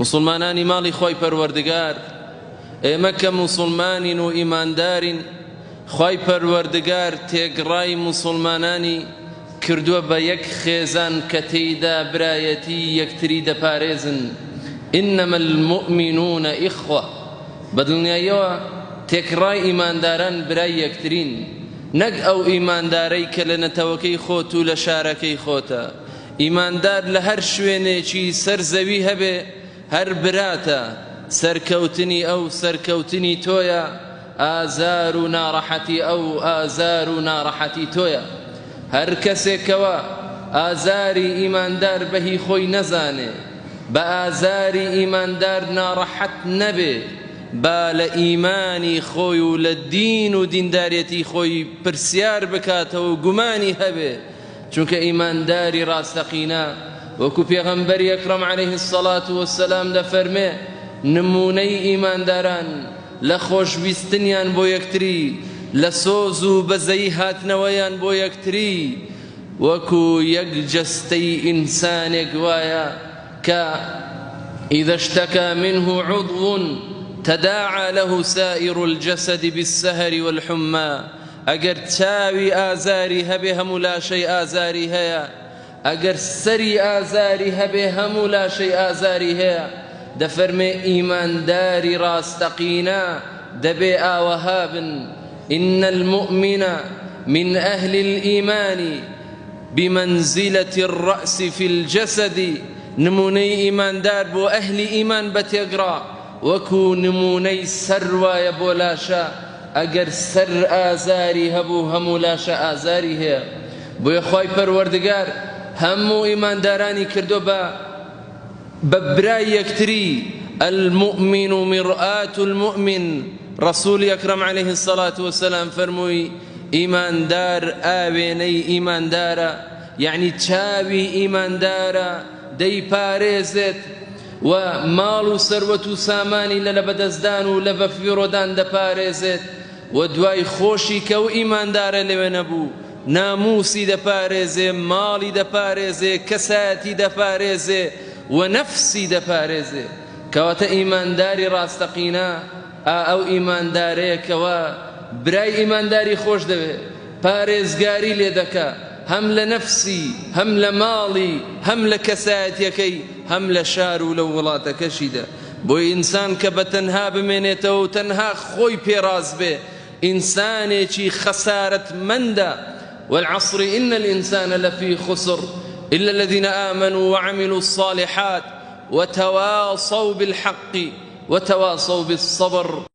مسلمانانی ماڵی خۆی پەروەردگار، ئێمە کە مسلمانین و ئیماندارین، خۆی پەروەردگار تێگڕای مسلمانانی کردووە بە یەک خێزان کە تێیدا برایەتی یەکتری دەپارێزن. ئینەمە المؤمنون ئیخوە، بە دڵنیاییەوە تێکڕای ئیمانداران برای یەکترین، نەک ئەو ئیماندارەی کە لە نەتەوەکەی خۆت و لە شارەکەی خۆتە. ئیماندار لە هەر شوێنێکی سەر زەوی هەبێ هەر براتە، سەرکەوتنی ئەو سەرکەوتنی تۆیە، ئازار و ناڕەحەتی ئەو ئازار و ناڕەحەتی تۆیە. هەر کەسێکەوە ئازاری ئیماندار بەهی خۆی نەزانێ، بە ئازاری ئیماندار ناڕەحەت نەبێ، با لە ئیمانی خۆی و لە دین و دیندارەتی خۆی پرسیار بکاتەوە و گومانی هەبێ. چونکە ئیمانداری ڕاستەقینە وەکو پێغەمبەری ئەکرەم عەلەیهی السەڵات وەسسەلام دەفەرمێ، نمونەی ئیمانداران لە خۆشویستنیان بۆ یەکتری، لە سۆز و بەزەیی هاتنەوەیان بۆ یەکتری، وەکو یەک جەستەی ئینسانێک وایە کە ئیذا اشتكى منه عضو تداعى له سائر الجسد بالسهر والحمى. ئەگەر چاوی ئازاری هەبێ هەموو لاشەی ئازاری هەیە، ئەگەر سەری ئازاری هەبێ هەموو لاشەی ئازاری هەیە. دەفەرمێ ئیمانداری ڕاستەقینە دەبێ ئاوەها بن. إن المؤمن من أهل الإيمان بمنزلة الرأس في الجسد. نمونەی ئیماندار بۆ ئەهلی ئیمان بەتێگڕا وەکو نمونەی سەر وایە بۆ لاشە. ئەگەر سەر ئازاری هەبوو هەموو لاشە ئازاری هەیە. بۆیە خۆی پەروەردگار هەموو ئیماندارانی کردو بە برای یەکتری. المؤمن مرآة المؤمن. ڕەسوولی ئەکرەم عەلەیهی السەڵات وەسسەلام فەرمووی ئیماندار ئاوێنەی ئیماندارە، یعنی چاوی ئیماندارە دەیپارێزێت و ماڵ و سەروەت و سامانی لە بەدەستدان و لە بەفیڕۆدان دەپارێزێت. و دوای خۆشی کە و ئیماندارە لەوێ نەبوو، ناموسی دەپارێزێ، ماڵی دەپارێزێ، کەسایەتی دەپارێزێ و نەفسی دەپارێزێ. کەواتە ئیمانداری ڕاستەقینە ئەو ئیماندارەیەکەوە برای ئیمانداری خۆش دەوێت، پارێزگاری لێ دەکا، هەم لە نەفسی، هەم لە ماڵی، هەم لە کەسایەتیەکەی، هەم لە شار و لە وڵاتەکەشیدا. بۆی ئینسان کە بە تەنها بمێنێتەوە و تەنها خۆی پێڕاز بێ، ئینسانێکی خەسارەتمەندە. والعصر إن الإنسان لفي خسر إلا الذين آمنوا وعملوا الصالحات وتواصوا بالحق وتواصوا بالصبر.